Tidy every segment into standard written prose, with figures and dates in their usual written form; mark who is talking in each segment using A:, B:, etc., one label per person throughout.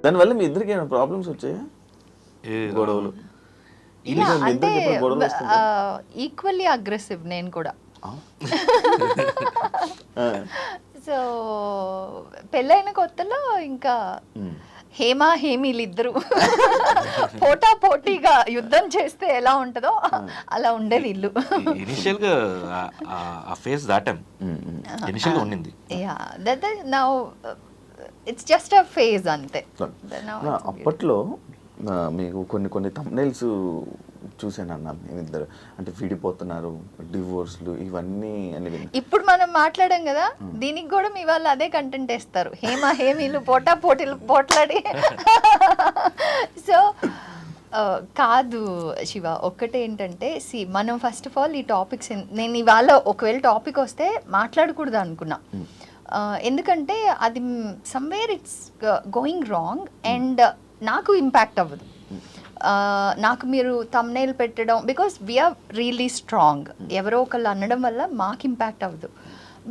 A: దానివల్ల మీ ఇద్దరికి ఏమైనా ప్రాబ్లమ్స్ వచ్చాయా? గొడవలు
B: అంటే ఈక్వల్లీ అగ్రెసివ్ నేను కూడా. సో పెళ్ళైన కొత్తలో ఇంకా హేమ హేమీలు ఇద్దరు పోటా పోటీగా యుద్ధం చేస్తే ఎలా ఉంటుందో అలా ఉండేది ఇల్లు.
C: ఇనిషియల్ గా ఆ ఫేజ్ దాటాం, ఇనిషియల్ గా ఉండింది.
B: Yeah that now it's just a phase అంతే.
A: అప్పట్లో మీకు కొన్ని థంబ్నెయిల్స్ చూసాను అన్న, మేమిద్దరు అంటే విడిపోతున్నారు, డివోర్స్లు ఇవన్నీ అనేది.
B: ఇప్పుడు మనం మాట్లాడాం కదా, దీనికి కూడా మీ వాళ్ళు అదే కంటెంట్ వేస్తారు, హేమ హేమీలు పోటా పోటీలు పోట్లాడి. సో కాదు శివ, ఒక్కటేంటంటే మనం ఫస్ట్ ఆఫ్ ఆల్ ఈ టాపిక్స్ నేను ఇవాళ ఒకవేళ టాపిక్ వస్తే మాట్లాడకూడదు అనుకున్నా, ఎందుకంటే అది somewhere it's going wrong and నాకు ఇంపాక్ట్ అవ్వదు. నాకు మీరు థంబ్నెయిల్ పెట్టడం బికాస్ వీఆర్ రియల్లీ స్ట్రాంగ్, ఎవరో ఒకళ్ళు అనడం వల్ల మాకు ఇంపాక్ట్ అవ్వదు.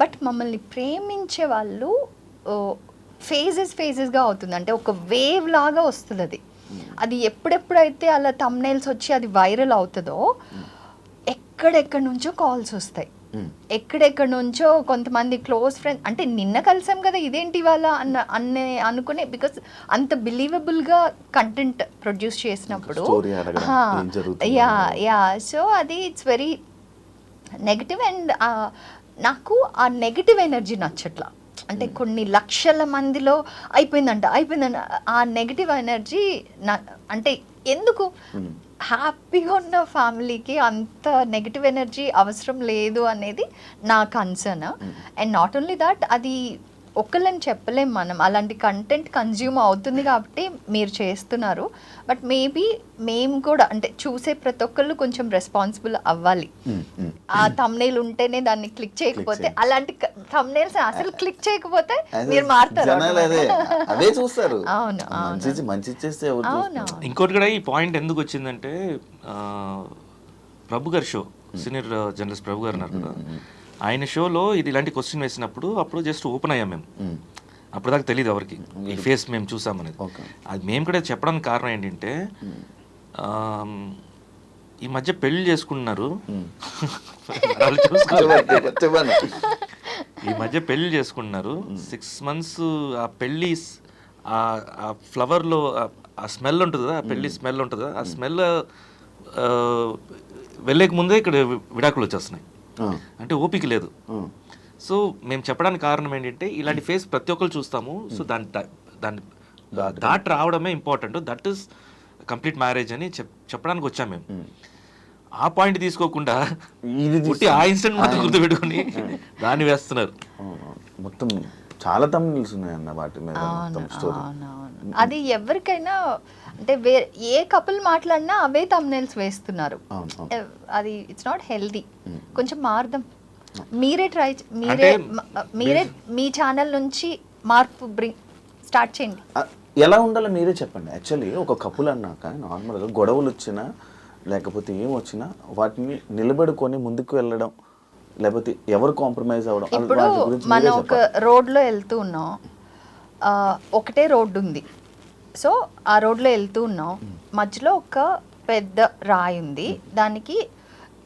B: బట్ మమ్మల్ని ప్రేమించే వాళ్ళు ఫేజెస్గా అవుతుంది, అంటే ఒక వేవ్ లాగా వస్తుంది అది. అది ఎప్పుడెప్పుడైతే అలా థంబ్నెయిల్స్ వచ్చి అది వైరల్ అవుతుందో ఎక్కడెక్కడి నుంచో కాల్స్ వస్తాయి, ఎక్కడెక్కడి నుంచో కొంతమంది క్లోజ్ ఫ్రెండ్స్, అంటే నిన్న కలిసాం కదా ఇదేంటి ఇవాళ అనుకునే, బికాస్ అంత బిలీవబుల్గా కంటెంట్ ప్రొడ్యూస్ చేసినప్పుడు. యా సో అది ఇట్స్ వెరీ నెగిటివ్ అండ్ నాకు ఆ నెగిటివ్ ఎనర్జీ నచ్చట్లా. అంటే కొన్ని లక్షల మందిలో అయిపోయిందంట ఆ నెగిటివ్ ఎనర్జీ అంటే ఎందుకు? హ్యాపీగా ఉన్న ఫ్యామిలీకి అంత నెగిటివ్ ఎనర్జీ అవసరం లేదు అనేది నా concern. And not only that, అది ఒక్కళ్ళని చెప్పలేం మనం, అలాంటి కంటెంట్ కన్జ్యూమ్ అవుతుంది కాబట్టి మీరు చేస్తున్నారు. బట్ మేబీ మేము కూడా అంటే చూసే ప్రతి ఒక్కళ్ళు కొంచెం రెస్పాన్సిబుల్ అవ్వాలి. ఆ థంబ్నెయిల్ ఉంటేనే దాన్ని క్లిక్ చేయకపోతే, అలాంటి థంబ్నెయిల్స్ అసలు క్లిక్ చేయకపోతే మీరు మారుతారు. అవును అవును.
C: ఇంకోటి కూడా ఈ పాయింట్ ఎందుకు వచ్చిందంటే, ప్రభు గారి షో, సీనియర్ జర్నలిస్ట్ ప్రభు గారు ఉన్నారు కదా, ఆయన షోలో ఇది ఇలాంటి క్వశ్చన్ వేసినప్పుడు అప్పుడు జస్ట్ ఓపెన్ అయ్యాం మేము. అప్పుడు దాకా తెలియదు ఎవరికి ఈ ఫేస్ మేము చూసామనేది. అది మేము కూడా చెప్పడానికి కారణం ఏంటంటే, ఈ మధ్య పెళ్లి చేసుకుంటున్నారు, ఈ మధ్య పెళ్లి చేసుకుంటున్నారు, 6 months ఆ పెళ్ళి ఆ ఫ్లవర్లో ఆ స్మెల్ ఉంటుంది కదా, ఆ పెళ్ళి స్మెల్ ఉంటుంది కదా, ఆ స్మెల్ వెళ్ళేక ముందే ఇక్కడ విడాకులు వచ్చేస్తున్నాయి, అంటే ఓపిక లేదు. సో మేము చెప్పడానికి కారణం ఏంటంటే, ఇలాంటి ఫేస్ ప్రతి ఒక్కరు చూస్తాము. సో దాన్ని దాటి రావడమే important, that is complete marriage అని చెప్పడానికి వచ్చాం మేము. ఆ పాయింట్ తీసుకోకుండా ఆ ఇన్సిడెంట్ మాత్రం గుర్తుపెట్టుకుని దాన్ని వేస్తున్నారు.
A: మొత్తం చాలా థంబ్నెయిల్స్ ఉన్నాయన్న వాటి మీద.
B: అది ఎవరికైనా అంటే ఏ కపుల్ మాట్లాడినా అవే థంబ్నెయిల్స్ వేస్తున్నారు, అది ఇట్స్ నాట్ హెల్దీ. కొంచెం మారుదాం, మీరే మీ ఛానల్ నుంచి మార్పు స్టార్ట్ చేయండి.
A: ఎలా ఉండాలో మీరే చెప్పండి. యాక్చువల్లీ ఒక కపుల్ అన్నాక నార్మల్గా గొడవలు వచ్చినా లేకపోతే ఏం వచ్చినా వాటిని నిలబెడుకొని ముందుకు వెళ్ళడం, లేకపోతే ఎవరు కాంప్రమైజ్ అవ్వడం.
B: ఇప్పుడు మనం ఒక రోడ్లో వెళ్తూ ఉన్నాం, ఒకటే రోడ్డు ఉంది, సో ఆ రోడ్లో వెళ్తూ ఉన్నాం, మధ్యలో ఒక పెద్ద రాయి ఉంది, దానికి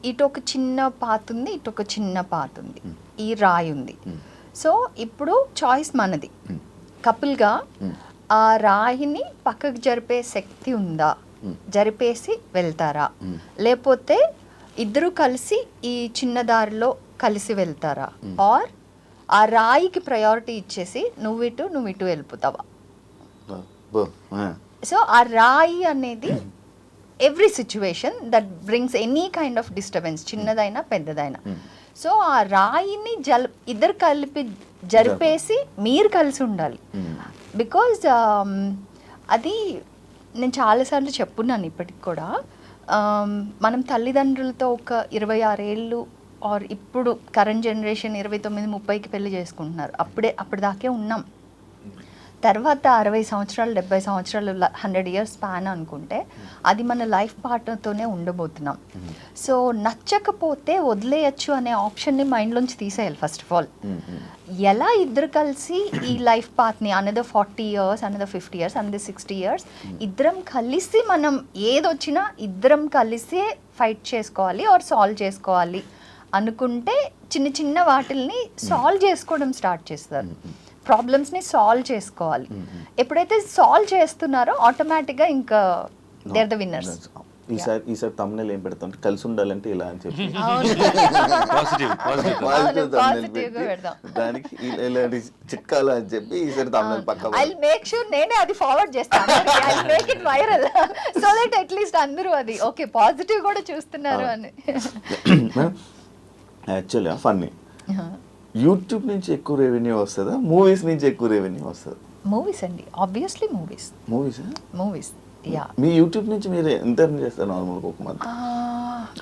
B: ఇటు ఒక చిన్న పాత్ ఉంది, ఇటు ఒక చిన్న పాత్ ఉంది, ఈ రాయి ఉంది. సో ఇప్పుడు చాయిస్ మనది, కపుల్గా ఆ రాయిని పక్కకు జరిపే శక్తి ఉందా, జరిపేసి వెళ్తారా, లేకపోతే ఇద్దరు కలిసి ఈ చిన్న దారిలో కలిసి వెళ్తారా, ఆర్ ఆ రాయికి ప్రయారిటీ ఇచ్చేసి నువ్వు ఇటు వెళ్ళిపోతావా. సో ఆ రాయి అనేది every situation that brings any kind of disturbance, చిన్నదైనా పెద్దదైనా. సో ఆ రాయిని ఇద్దరు కలిపి జరిపేసి మీరు కలిసి ఉండాలి. బికాజ్ అది నేను చాలాసార్లు చెప్పున్నాను ఇప్పటికి కూడా, మనం తల్లిదండ్రులతో ఒక 26 ఏళ్ళు ఆర్ ఇప్పుడు కరెంట్ జనరేషన్ 29-30కి పెళ్లి చేసుకుంటున్నారు, అప్పటిదాకే ఉన్నాం. తర్వాత 60 సంవత్సరాలు 70 సంవత్సరాలు 100 ఇయర్స్ స్పాన్ అనుకుంటే అది మన లైఫ్ పార్ట్నర్తోనే ఉండబోతున్నాం. సో నచ్చకపోతే వదిలేయచ్చు అనే ఆప్షన్ని మైండ్లోంచి తీసేయాలి ఫస్ట్ ఆఫ్ ఆల్. ఎలా ఇద్దరు కలిసి ఈ లైఫ్ పాత్ని another 40 years, another 50 years, another 60 years ఇద్దరం కలిసి మనం ఏదొచ్చినా ఇద్దరం కలిసే ఫైట్ చేసుకోవాలి ఆర్ సాల్వ్ చేసుకోవాలి అనుకుంటే చిన్న చిన్న వాటిల్ని సాల్వ్ చేసుకోవడం స్టార్ట్ చేస్తారు. ప్రాబ్లమ్స్ని సాల్వ్ చేసుకోవాలి. ఎప్పుడైతే సాల్వ్ చేస్తున్నారో ఆటోమేటిక్గా ఇంకా దేర్ ద విన్నర్స్.
A: ఈసారి తమ్ముళ్ళు ఏం పెడతాం కలిసి ఉండాలంటే ఇలా అని చెప్పి
C: పాజిటివ్
A: Positive thumbnail పెట్టి, దానికి ఇలాంటి చిట్కాలు అని చెప్పి ఈసారి తమ్ముళ్ళు పక్క
B: ఐ మేక్ షూర్ నేనే అది ఫార్వర్డ్ చేస్తాను. I make it viral so that at least అందరూ అది ఓకే పాజిటివ్ కూడా చూస్తున్నారు అని.
A: యాక్చువల్గా ఫన్నీ యూట్యూబ్ నుంచి ఎక్కువ రెవెన్యూ వస్తుందా, మూవీస్ నుంచి ఎక్కువ రెవెన్యూ వస్తుందా?
B: మూవీస్ అండి, ఆబ్వియస్లీ మూవీస్. Movies yeah.
A: మీ యూట్యూబ్ నుంచి మీరు ఎంత ఎర్న్ చేస్తారు నార్మల్గా ఒక మంత్?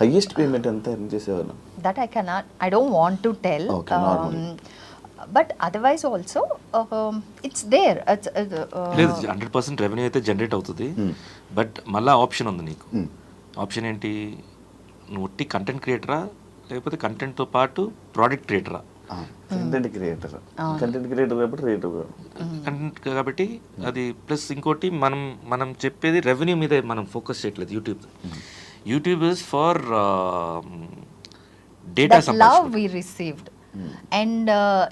A: హైయెస్ట్ పేమెంట్ ఎంత ఎర్న్ చేసేవాళ్ళు?
B: That I don't want to tell, but otherwise also it's there.
C: లేదు 100% రెవెన్యూ అయితే జనరేట్ అవుతుంది. బట్ మళ్ళీ ఆప్షన్ ఉంది నీకు. ఆప్షన్ ఏంటి? నువ్వు ఒట్టి కంటెంట్ క్రియేటరా లేకపోతే కంటెంట్తో పాటు ప్రోడక్ట్ క్రియేటరా?
A: కంటెంట్ క్రియేటర్ కాబట్టి రేట్
C: కంటెంట్ కాబట్టి అది ప్లస్ ఇంకోటి మనం చెప్పేది రెవెన్యూ మీద మనం ఫోకస్ చేయట్లేదు. YouTube is for data
B: love we received. And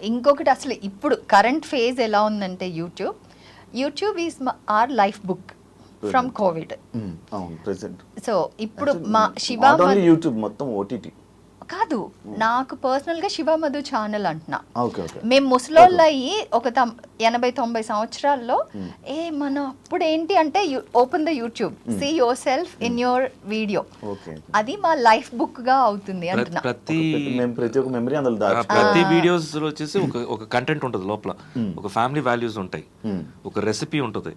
B: ఇంకొకటి అసలు ఇప్పుడు కరెంట్ ఫేజ్ ఎలా ఉందంటే YouTube is our life book from Covid. So ఇప్పుడు మా శివ
A: యూట్యూబ్ మొత్తం ఓటీటీ
B: కాదు, నాకు పర్సనల్గా శివ మధు ఛానల్ అంటున్నా. మేము ముసలోళ్ళు అయ్యి ఒక 80-90 సంవత్సరాల్లో మనం అప్పుడు ఏంటి అంటే open the YouTube, see yourself in your video, అది మా లైఫ్ బుక్ గా అవుతుంది అంటున్నా.
C: ప్రతి వీడియోస్ లో వచ్చేసి ఒక కంటెంట్ ఉంటుంది లోపల, ఒక ఫ్యామిలీ వాల్యూస్ ఉంటాయి, ఒక రెసిపీ ఉంటుంది,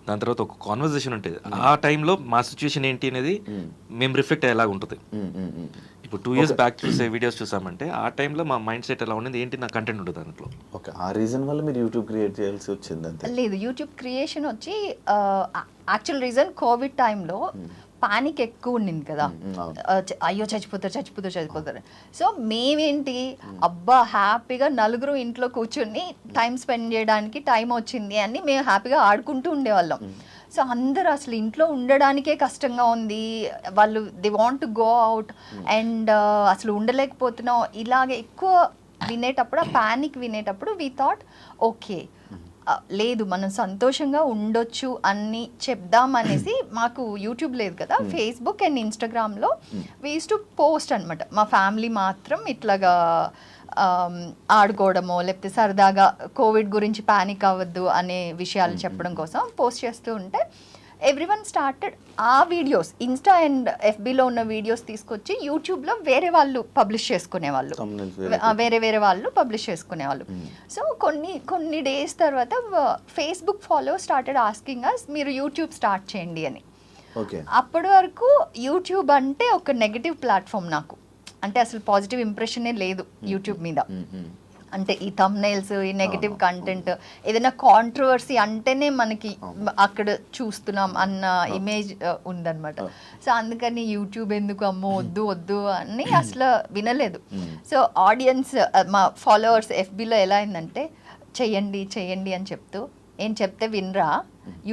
C: దాని తర్వాత ఒక కాన్వర్జేషన్ ఉంటుంది. ఆ టైంలో మా సిచ్యువేషన్ ఏంటి అనేది మేము రిఫ్లెక్ట్ అయ్యేలాగా ఉంటుంది. ఇప్పుడు 2 years బ్యాక్ చూసే వీడియోస్ చూసామంటే ఆ టైంలో మా మైండ్ సెట్ ఎలా ఉండేది ఏంటి, నా కంటెంట్ ఉంటుంది దాంట్లో.
A: ఓకే, ఆ రీజన్ వల్ల మీరు యూట్యూబ్ క్రియేట్ చేయాల్సి వచ్చింది అంతే?
B: లేదు, యూట్యూబ్ క్రియేషన్ వచ్చి యాక్చువల్ రీజన్ కోవిడ్ టైంలో పానిక్ ఎక్కువ ఉండింది కదా, అయ్యో చచ్చిపోతారు. సో మేమేంటి అబ్బా హ్యాపీగా నలుగురు ఇంట్లో కూర్చొని టైం స్పెండ్ చేయడానికి టైం వచ్చింది అని మేము హ్యాపీగా ఆడుకుంటూ ఉండేవాళ్ళం. సో అందరూ అసలు ఇంట్లో ఉండడానికే కష్టంగా ఉంది, వాళ్ళు they want to go out and అసలు ఉండలేకపోతున్నాం. ఇలాగే ఎక్కువ వినేటప్పుడు, ఆ ప్యానిక్ వినేటప్పుడు వీ థాట్ ఓకే లేదు మనం సంతోషంగా ఉండొచ్చు అని చెప్దాం అనేసి, మాకు యూట్యూబ్ లేదు కదా, ఫేస్బుక్ అండ్ ఇన్స్టాగ్రామ్లో వీ యూస్ టు పోస్ట్ అనమాట. మా ఫ్యామిలీ మాత్రం ఇట్లాగా ఆడుకోవడమో లేకపోతే సరదాగా కోవిడ్ గురించి ప్యానిక్ అవ్వద్దు అనే విషయాలు చెప్పడం కోసం పోస్ట్ చేస్తూ ఉంటే ఎవ్రీవన్ స్టార్టెడ్ ఆ వీడియోస్, ఇన్స్టా అండ్ ఎఫ్బీలో ఉన్న వీడియోస్ తీసుకొచ్చి యూట్యూబ్లో వేరే వాళ్ళు పబ్లిష్ చేసుకునేవాళ్ళు, వేరే వాళ్ళు పబ్లిష్ చేసుకునేవాళ్ళు. సో కొన్ని డేస్ తర్వాత Facebook follow started asking us మీరు యూట్యూబ్ స్టార్ట్ చేయండి అని. అప్పటి వరకు యూట్యూబ్ అంటే ఒక నెగటివ్ ప్లాట్ఫామ్, నాకు అంటే అసలు పాజిటివ్ ఇంప్రెషనే లేదు యూట్యూబ్ మీద. అంటే ఈ థంబ్నెయిల్స్, ఈ నెగటివ్ కంటెంట్, ఏదైనా కాంట్రవర్సీ అంటేనే మనకి అక్కడ చూస్తున్నాం అన్న ఇమేజ్ ఉందన్నమాట. సో అందుకని యూట్యూబ్ ఎందుకు అమ్మో వద్దు అని అసలు వినలేదు. సో ఆడియన్స్, మా ఫాలోవర్స్ ఎఫ్బీలో ఎలా అయిందంటే చెయ్యండి అని చెప్తూ, ఏం చెప్తే వినరా,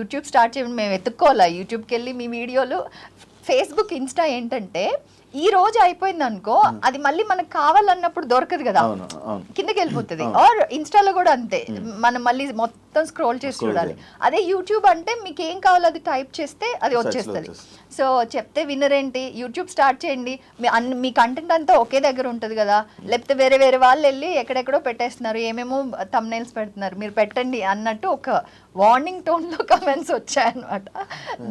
B: యూట్యూబ్ స్టార్ట్ చేయండి, మేము వెతుక్కోవాలా యూట్యూబ్కి వెళ్ళి మీ వీడియోలు. ఫేస్బుక్, ఇన్స్టా ఏంటంటే ఈ రోజు అయిపోయింది అనుకో, అది మళ్ళీ మనకు కావాలన్నప్పుడు దొరకదు కదా, కిందకి వెళ్ళిపోతుంది. ఆర్ ఇన్స్టాలో కూడా అంతే, మనం మళ్ళీ మొత్తం స్క్రోల్ చేసి చూడాలి. అదే యూట్యూబ్ అంటే మీకు ఏం కావాలో అది టైప్ చేస్తే అది వచ్చేస్తుంది. సో చెప్తే వినరేంటి, యూట్యూబ్ స్టార్ట్ చేయండి, మీ కంటెంట్ అంతా ఒకే దగ్గర ఉంటుంది కదా, లేకపోతే వేరే వాళ్ళు వెళ్ళి ఎక్కడెక్కడో పెట్టేస్తున్నారు, ఏమేమో థంబ్నెయిల్స్ పెడుతున్నారు, మీరు పెట్టండి అన్నట్టు ఒక వార్నింగ్ టోన్లో కమెంట్స్ వచ్చాయన్నమాట.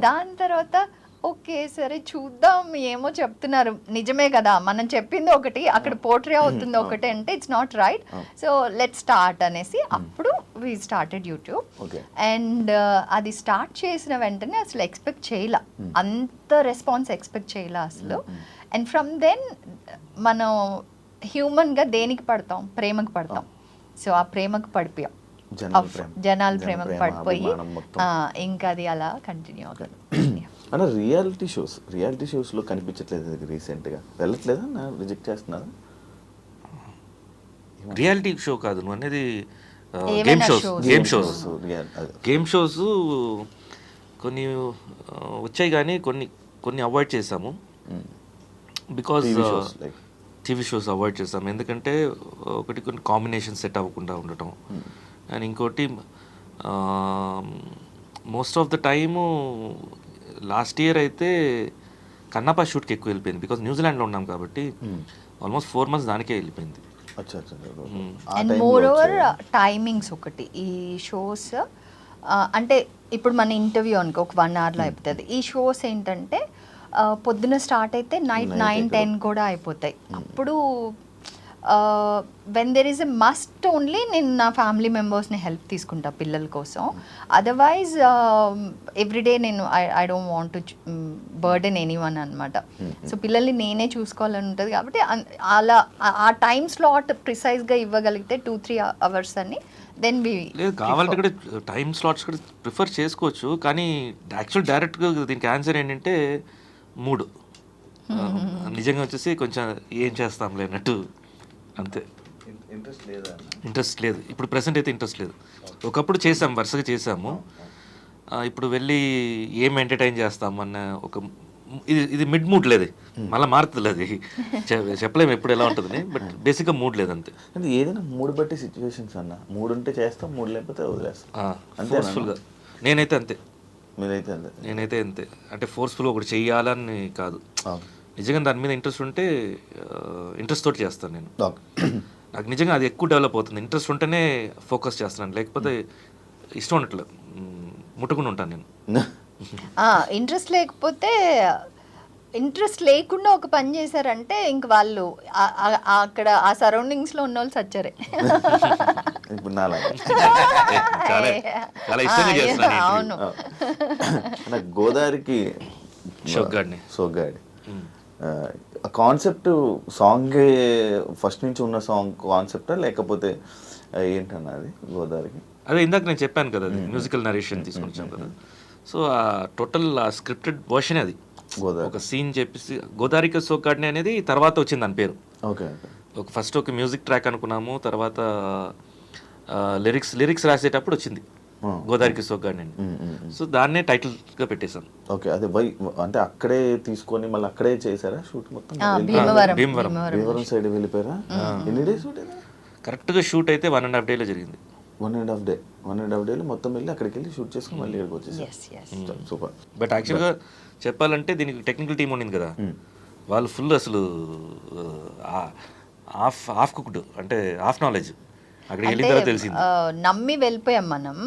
B: దాని తర్వాత ఓకే సరే చూద్దాం, ఏమో చెప్తున్నారు నిజమే కదా, మనం చెప్పింది ఒకటి అక్కడ పోర్ట్రే అవుతుంది ఒకటి అంటే it's not right, so let's start అనేసి అప్పుడు వీ స్టార్టెడ్ యూట్యూబ్. అండ్ అది స్టార్ట్ చేసిన వెంటనే అసలు ఎక్స్పెక్ట్ చేయలే, అంత రెస్పాన్స్ ఎక్స్పెక్ట్ చేయలే అసలు. అండ్ ఫ్రమ్ దెన్ మనం హ్యూమన్గా దేనికి పడతాం, ప్రేమకు పడతాం. సో ఆ ప్రేమకు పడిపోయాం. జనాల ప్రేమకు పడిపోయి
A: అభిమానం మొత్తం.
B: ఇంకా అది అలా కంటిన్యూ అవుతుంది.
A: అన్న రియాలిటీ షోస్లో కనిపించట్లేదు రీసెంట్గా, వెళ్ళట్లేదా నా రిజెక్ట్ చేస్తున్నారా?
C: రియాలిటీ షో కాదు నువ్వు అనేది
B: ఏమైనా
C: గేమ్ షోస్ కొన్ని వచ్చాయి కానీ కొన్ని అవాయిడ్ చేసాము. బికాజ్ టీవీ షోస్ అవాయిడ్ చేసాము ఎందుకంటే ఒకటి కొన్ని కాంబినేషన్ సెట్ అవ్వకుండా ఉండటం, అండ్ ఇంకోటి most of the time last year అయితే కన్నప్ప షూట్కి ఎక్కువ వెళ్ళిపోయింది బికాజ్ న్యూజిలాండ్లో ఉన్నాం కాబట్టి ఆల్మోస్ట్ 4 months దానికే వెళ్ళిపోయింది.
B: అండ్ మోర్ ఓవర్ టైమింగ్స్ ఒకటి ఈ షోస్ అంటే ఇప్పుడు మన ఇంటర్వ్యూ అనుకో ఒక 1 hourలో అయిపోతుంది. ఈ షోస్ ఏంటంటే పొద్దున స్టార్ట్ అయితే నైట్ 9-10 కూడా అయిపోతాయి. అప్పుడు when there is a must only నేను నా ఫ్యామిలీ మెంబర్స్ని హెల్ప్ తీసుకుంటా పిల్లల కోసం. అదర్వైజ్ ఎవ్రీడే నేను I don't want to burden any one అనమాట. సో పిల్లల్ని నేనే చూసుకోవాలని ఉంటుంది కాబట్టి అలా ఆ టైం స్లాట్ ప్రిసైజ్గా ఇవ్వగలిగితే 2-3 hours అని దెన్ వి
C: లేదు కావాలంటే కూడా టైం స్లాట్స్ కూడా ప్రిఫర్ చేసుకోవచ్చు, కానీ యాక్చువల్ డైరెక్ట్గా దీనికి ఆన్సర్ ఏంటంటే మూడు నిజంగా వచ్చేసి కొంచెం ఏం చేస్తాంలే అన్నట్టు అంతే. ఇంట్రెస్ట్ లేదు ఇప్పుడు ప్రెసెంట్ అయితే ఇంట్రెస్ట్ లేదు. ఒకప్పుడు చేసాం వరుసగా చేసాము, ఇప్పుడు వెళ్ళి ఏం ఎంటర్టైన్ చేస్తాము అన్న ఒక ఇది మిడ్ మూడ్ లేదు, మళ్ళీ మారుతుంది అది చెప్పలేము ఎప్పుడు ఎలా ఉంటుంది, బట్ బేసిక్గా మూడ్ లేదు అంతే.
A: అంటే ఏదైనా మూడు బట్టి సిచ్యువేషన్స్ అన్న, మూడు ఉంటే చేస్తాం, మూడు లేకపోతే వదిలేస్తాం
C: ఫోర్స్ఫుల్గా. నేనైతే అంతే,
A: మీరైతే అంతే.
C: నేనైతే అంతే అంటే ఫోర్స్ఫుల్గా ఒకటి చెయ్యాలని కాదు, నిజంగా దాని మీద ఇంట్రెస్ట్ ఉంటే ఇంట్రెస్ట్ తోటి చేస్తాను నేను. నాకు నిజంగా అది ఎక్కువ డెవలప్ అవుతుంది, ఇంట్రెస్ట్ ఉంటేనే ఫోకస్ చేస్తున్నాను, లేకపోతే ఇష్టం ఉన్నట్లు ముట్టుకుని ఉంటాను నేను.
B: ఇంట్రెస్ట్ లేకుండా ఒక పని చేశారంటే ఇంక వాళ్ళు అక్కడ ఆ సరౌండింగ్స్లో ఉన్న వాళ్ళు సచ్చారే.
A: ఇప్పుడు నాలా
C: చాలా ఇష్టంగా చేస్తున్నాను.
B: అవును,
A: గోదావరికి సోగ్గాడి ఆ కాన్సెప్ట్ సాంగ్ ఫస్ట్ నుంచి ఉన్న సాంగ్ కాన్సెప్టా లేకపోతే ఏంటన్నా అది గోదావరికి?
C: అదే ఇందాక నేను చెప్పాను కదా, మ్యూజికల్ నరేషన్ తీసుకొని వచ్చాను కదా, సో ఆ టోటల్ ఆ స్క్రిప్టెడ్ వర్షన్ అది ఒక సీన్ చెప్పేసి గోదావరికి సోగ్గాడిని అనేది తర్వాత వచ్చింది దాని పేరు.
A: ఓకే,
C: ఒక ఫస్ట్ ఒక మ్యూజిక్ ట్రాక్ అనుకున్నాము, తర్వాత లిరిక్స్ రాసేటప్పుడు వచ్చింది గోదావరికి సోగ్గాడిని అని, సో దాన్నే టైటిల్గా పెట్టేశాను.
A: ఓకే, అదే అంటే అక్కడే తీసుకొని మళ్ళీ అక్కడే చేశారా షూట్ మొత్తం? భీమవరం సైడ్ వెళ్ళిపోయారా? ఎన్ని డేస్ షూట్ అయినా?
C: కరెక్ట్గా షూట్ అయితే 1.5 days జరిగింది.
A: 1.5 days మొత్తం వెళ్ళి అక్కడికి వెళ్ళి షూట్ చేసుకుని మళ్ళీ ఇక్కడికి వచ్చేసారు. సూపర్.
C: బట్ యాక్చువల్గా చెప్పాలంటే దీనికి టెక్నికల్ టీం ఉండింది కదా, వాళ్ళు ఫుల్ అసలు హాఫ్ కుక్డ్ అంటే హాఫ్ నాలెడ్జ్, అక్కడికి వెళ్ళిన తర్వాత తెలిసింది.
B: నమ్మి వెళ్ళిపోయాం మనం.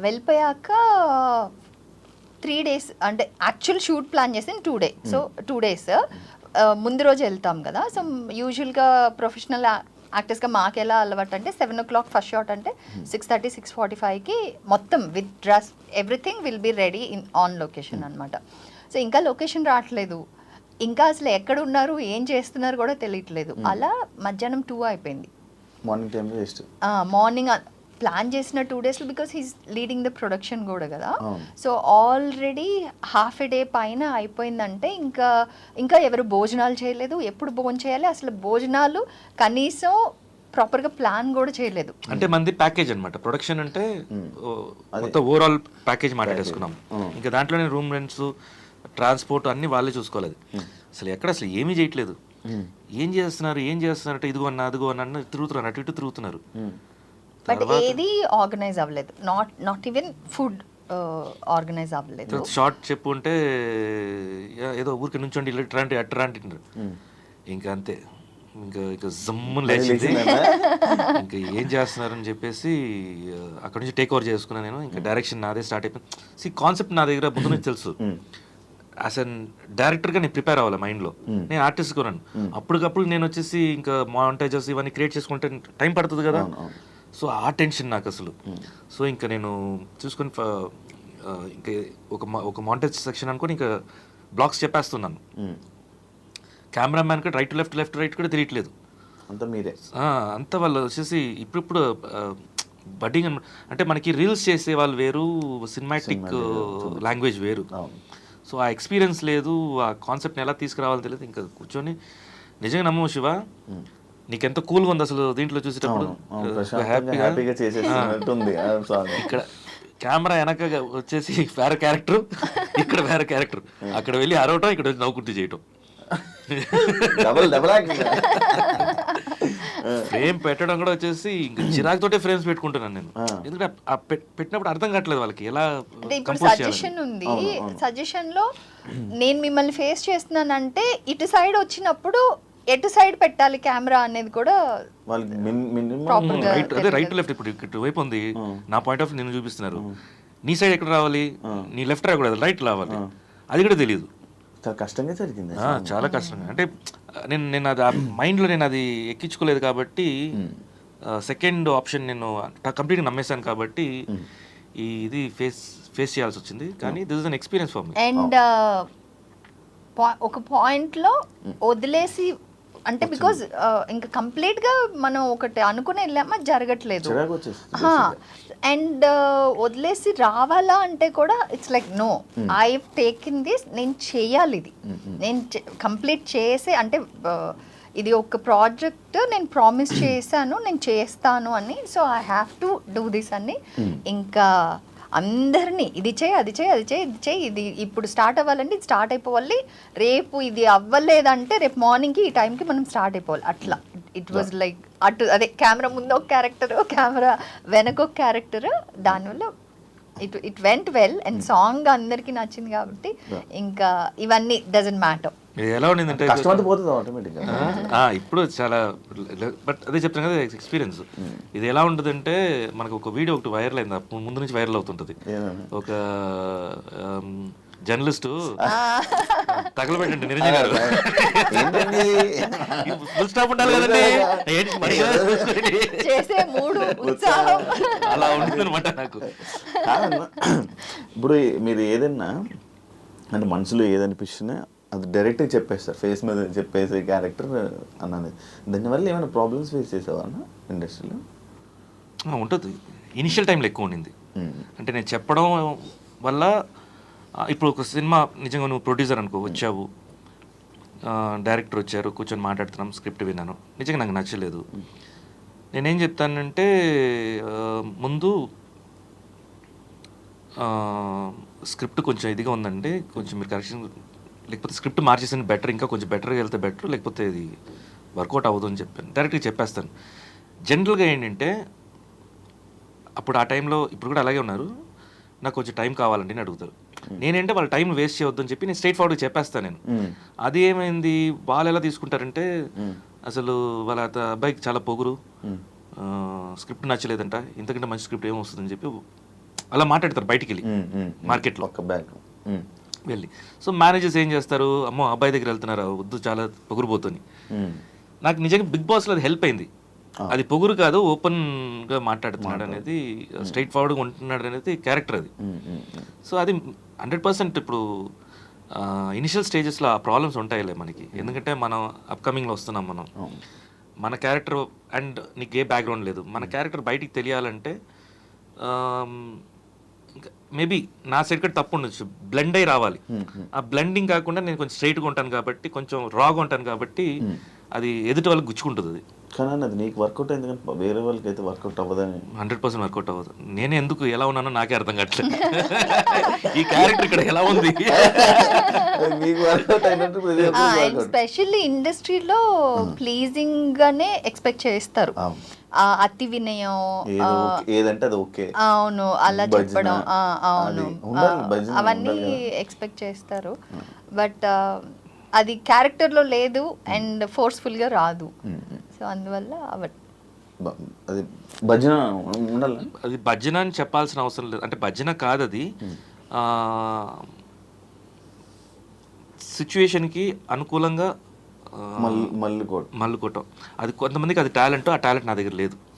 B: వెళ్ళిపోయాక 3 days అంటే యాక్చువల్ షూట్ ప్లాన్ చేసి 2 days. సో 2 days ముందు రోజు వెళ్తాం కదా. సో యూజువల్గా ప్రొఫెషనల్ యాక్టర్స్గా మాకు ఎలా అలవాటు అంటే 7 o'clock ఫస్ట్ షాట్ అంటే 6:30 6:45కి మొత్తం with dress everything will be ready on location అనమాట. సో ఇంకా లొకేషన్ రావట్లేదు, ఇంకా అసలు ఎక్కడ ఉన్నారు ఏం చేస్తున్నారు కూడా తెలియట్లేదు. అలా మధ్యాహ్నం 2 అయిపోయింది.
A: మార్నింగ్ టైంలో జస్ట్
B: మార్నింగ్ ప్లాన్ చేసిన 2 days because he's leading the production కూడా కదా. So already half a day పైన అయిపోయిందంటే ఇంకా ఎవరు భోజనాలు చేయలేదు. ఎప్పుడు భోజనం చేయాలి అసలు, భోజనాలు కనీసం ప్రాపర్గా ప్లాన్ కూడా చేయలేదు.
C: అంటే మంది ప్యాకేజ్ అనమాట ప్రొడక్షన్ అంటే మొత్తం ఓవరాల్ ప్యాకేజ్ మాట్లాడేసుకున్నాం. ఇంకా దాంట్లోనే రూమ్ రెంట్స్ ట్రాన్స్పోర్ట్ అన్ని వాళ్ళే చూసుకోలేదు. అసలు ఎక్కడ అసలు ఏమీ చేయట్లేదు. ఏం చేస్తున్నారు అంటే ఇదిగో అన్న అదిగో అన్న తిరుగుతున్నారు, అటు ఇటు తిరుగుతున్నారు.
B: బట్ ఏది ఆర్గనైజ్ అవ్వలేదు, నాట్ ఈవెన్ ఫుడ్ ఆర్గనైజ్ అవ్వలేదు.
C: షార్ట్ చెప్పు అంటే ఏదో ఊరికి నుంచోండి ఇట్లాంటి అట్రాంటి ఇంకా అంతే, ఇంకా జమ్మును లేచింది. ఇంకా ఏం చేస్తున్నారని చెప్పేసి అక్కడ నుంచి టేక్ ఓవర్ చేసుకున్నాను నేను. ఇంకా డైరెక్షన్ నాదే స్టార్ట్ అయిపోయింది. కాన్సెప్ట్ నా దగ్గర ముందు నుంచి తెలుసు. యాజ్ అన్ డైరెక్టర్గా నేను ప్రిపేర్ అవ్వాలి మైండ్లో. నేను ఆర్టిస్ట్ కొన్నాను, అప్పటికప్పుడు నేను వచ్చేసి ఇంకా మాంటేజెస్ ఇవన్నీ క్రియేట్ చేసుకుంటే టైం పడుతుంది కదా. సో ఆ టెన్షన్ నాకు అసలు. సో ఇంకా నేను చూసుకొని ఇంకా ఒక మాంటేజ్ సెక్షన్ అనుకొని ఇంకా బ్లాక్స్ చెప్పేస్తున్నాను. కెమెరామ్యాన్కి రైట్ లెఫ్ట్ కూడా తిరగట్లేదు,
A: అంతా మీరే.
C: అంతా వాళ్ళు వచ్చేసి ఇప్పుడు బడ్డింగ్ అంటే మనకి రీల్స్ చేసే వాళ్ళు వేరు, సినిమాటిక్ లాంగ్వేజ్ వేరు.
A: అవును.
C: సో ఆ ఎక్స్పీరియన్స్ లేదు, ఆ కాన్సెప్ట్ని ఎలా తీసుకురావాలో తెలియదు. ఇంకా కూర్చొని నిజంగా నమ్మవు శివ, నీకెంత కూల్గా ఉంది అసలు దీంట్లో చూసేటప్పుడు.
A: హ్యాపీగా చేసేసినట్టుంది ఆ song.
C: ఇక్కడ కెమెరా వెనక వచ్చేసి వేరే క్యారెక్టర్, ఇక్కడ వేరే క్యారెక్టర్, అక్కడ వెళ్ళి అరవటం, ఇక్కడ వచ్చి నవ్వుకుంటూ చేయటం.
A: Double acting.
C: ఫ్రేమ్ పెట్టడం కూడా వచ్చేసి ఇంకా చిరాకుతోటే ఫ్రేమ్స్ పెట్టుకుంటున్నాను నేను. ఎందుకంటే ఆ పెట్టినప్పుడు అర్థం కావట్లేదు వాళ్ళకి ఎలా
B: అంటే ఇప్పుడు
C: కంపోజ్ చేయాలి.
B: సజెషన్ ఉంది, సజెషన్ లో నేను మిమ్మల్ని ఫేస్ చేస్తున్నానంటే ఇటు సైడ్ వచ్చినప్పుడు ఎటు సైడ్ పెట్టాలి కెమెరా అనేది కూడా
A: వాళ్ళకి మినిమం
B: Proper గా
C: రైట్, అదే రైట్ లెఫ్ట్. ఇప్పుడు ఇటు వైపు ఉంది, నా పాయింట్ ఆఫ్ నేను చూపిస్తున్నారు, నీ సైడ్ ఎక్కడ రావాలి, నీ లెఫ్ట్ రాకూడదు, రైట్ రావాలి, అది కూడా తెలియదు.
A: చాలా కష్టంగా జరిగింది.
C: చాలా కష్టంగా. అంటే నేను అది మైండ్లో నేను అది ఎక్కించుకోలేదు కాబట్టి సెకండ్ ఆప్షన్ నేను కంప్లీట్గా నమ్మేశాను కాబట్టి ఇది ఫేస్ చేయాల్సి వచ్చింది. కానీ this is an experience for me.
B: And ఒక పాయింట్ లో వదిలేసి అంటే బికాజ్ ఇంకా కంప్లీట్ గా మనం ఒకటి అనుకుని వెళ్ళామా జరగట్లేదు,
A: చిరాకు వచ్చేస్తుంది.
B: అండ్ వదిలేసి రావాలా అంటే కూడా it's like no, I taking this, నేను చేయాలి ఇది, నేను కంప్లీట్ చేసే అంటే ఇది ఒక ప్రాజెక్ట్ నేను ప్రామిస్ చేశాను నేను చేస్తాను అని, so I have to do this అని. ఇంకా అందరినీ ఇది చేయి అది చేయి అది చేయి ఇది చేయి, ఇది ఇప్పుడు స్టార్ట్ అవ్వాలంటే ఇది స్టార్ట్ అయిపోవాలి, రేపు ఇది అవ్వలేదంటే రేపు మార్నింగ్కి ఈ టైంకి మనం స్టార్ట్ అయిపోవాలి. అట్లా ఇట్ వాజ్ లైక్ అటు అదే కెమెరా ముందు ఒక క్యారెక్టర్, కెమెరా వెనక ఒక క్యారెక్టర్, దానివల్ల it went well and song అందరికీ నచ్చింది కాబట్టి ఇంకా ఇవన్నీ డజంట్ మ్యాటర్.
C: ఇది ఎలా ఉండిందంటే
A: కష్టమంతా పోతుంది ఆటోమేటిక్గా.
C: ఇప్పుడు చాలా, బట్ అదే చెప్తాను కదా ఎక్స్పీరియన్స్. ఇది ఎలా ఉంటుందంటే మనకు ఒక వీడియో ఒకటి వైరల్ అయింది, ముందు నుంచి వైరల్ అవుతుంటుంది. ఒక జర్నలిస్టు తగలబెట్టండి నిరంజన్ గారు, ఫుల్ స్టాప్ ఉండాలి కదండి,
B: చేసే మూడు ఉత్సాహం
C: అలా ఉంటుంది అనమాట నాకు.
A: కాదన్నా, ఇప్పుడు మీరు ఏదన్నా అంటే మనసులో ఏదనిపిస్తున్నా అది డైరెక్ట్గా చెప్పేస్తారు, ఫేస్ మీద చెప్పేసే క్యారెక్టర్ అన్నది. దానివల్ల ఏమైనా ప్రాబ్లమ్స్ ఫేస్ చేసావా అన్న ఇండస్ట్రీలో?
C: ఉంటుంది, ఇనిషియల్ టైంలో ఎక్కువ ఉండింది. అంటే నేను చెప్పడం వల్ల ఇప్పుడు ఒక సినిమా నిజంగా నువ్వు ప్రొడ్యూసర్ అనుకో, వచ్చావు, డైరెక్టర్ వచ్చారు, కూర్చొని మాట్లాడుతున్నాం, స్క్రిప్ట్ విన్నాను, నిజంగా నాకు నచ్చలేదు. నేనేం చెప్తానంటే ముందు స్క్రిప్ట్ కొంచెం ఇదిగా ఉందండి, కొంచెం మీరు కరెక్షన్, లేకపోతే స్క్రిప్ట్ మార్చేసిన బెటర్, ఇంకా కొంచెం బెటర్గా వెళ్తే బెటర్, లేకపోతే ఇది వర్కౌట్ అవ్వదు అని చెప్పాను, డైరెక్ట్గా చెప్పేస్తాను. జనరల్గా ఏంటంటే అప్పుడు ఆ టైంలో, ఇప్పుడు కూడా అలాగే ఉన్నారు, నాకు కొంచెం టైం కావాలండి అని అడుగుతారు. నేనంటే వాళ్ళ టైం వేస్ట్ చేయొద్దని చెప్పి నేను స్ట్రైట్ ఫార్వర్డ్గా చెప్పేస్తాను నేను. అది ఏమైంది, వాళ్ళు ఎలా తీసుకుంటారంటే అసలు వాళ్ళ అబ్బాయికి చాలా పొగురు, స్క్రిప్ట్ నచ్చలేదంట, ఇంతకంటే మంచి స్క్రిప్ట్ ఏమొస్తుందని చెప్పి అలా మాట్లాడతారు బయటికి వెళ్ళి మార్కెట్లో వెళ్ళి. సో మేనేజర్స్ ఏం చేస్తారు, అమ్మో అబ్బాయి దగ్గర వెళ్తున్నారు, వద్దు చాలా పొగురుపోతుంది. నాకు నిజంగా బిగ్ బాస్లో అది హెల్ప్ అయింది. అది పొగురు కాదు, ఓపెన్గా మాట్లాడుతున్నాడు అనేది, స్ట్రైట్ ఫార్వర్డ్గా ఉంటున్నాడు అనేది క్యారెక్టర్ అది. సో అది 100% ఇప్పుడు ఇనిషియల్ స్టేజెస్లో ఆ ప్రాబ్లమ్స్ ఉంటాయిలే మనకి, ఎందుకంటే మనం అప్కమింగ్లో వస్తున్నాం, మనం మన క్యారెక్టర్ అండ్ నీకు ఏ బ్యాక్గ్రౌండ్ లేదు, మన క్యారెక్టర్ బయటికి తెలియాలంటే మేబీ నా సైడ్ కూడా తప్పు ఉండొచ్చు, బ్లెండ్ అయి రావాలి. ఆ బ్లెండింగ్ కాకుండా నేను కొంచెం స్ట్రైట్గా ఉంటాను కాబట్టి, కొంచెం రాగా ఉంటాను కాబట్టి అది ఎదుటి వాళ్ళకి గుచ్చుకుంటుంది. అది
A: కానీ అది నీకు వర్కౌట్ అయింది, కానీ వేరే వాళ్ళకి అయితే వర్కౌట్ అవ్వదని.
C: 100% వర్కౌట్ అవ్వదు. నేను ఎందుకు ఎలా ఉన్నానో నాకే అర్థం కావట్లేదు, ఈ క్యారెక్టర్ ఇక్కడ ఎలా ఉంది.
A: మీకు వర్కౌట్ అయినట్టు
B: స్పెషల్లీ ఇండస్ట్రీలో ప్లీజింగ్ గానే ఎక్స్పెక్ట్ చేస్తారు, అతి వినయం
A: ఏదంటే అది ఓకే,
B: అవును అలా చెప్పడం, అవును అవన్నీ ఎక్స్పెక్ట్ చేస్తారు. బట్ అది క్యారెక్టర్లో లేదు అండ్ ఫోర్స్ఫుల్గా రాదు, సో అందువల్ల
A: అది భజన ఉండాలి.
C: అది భజన అని చెప్పాల్సిన అవసరం లేదు, అంటే భజన కాదు అది, సిచ్యువేషన్కి అనుకూలంగా
A: మళ్ళీ
C: మళ్ళుకోవటం. అది కొంతమందికి అది టాలెంట్, ఆ టాలెంట్ నా దగ్గర లేదు.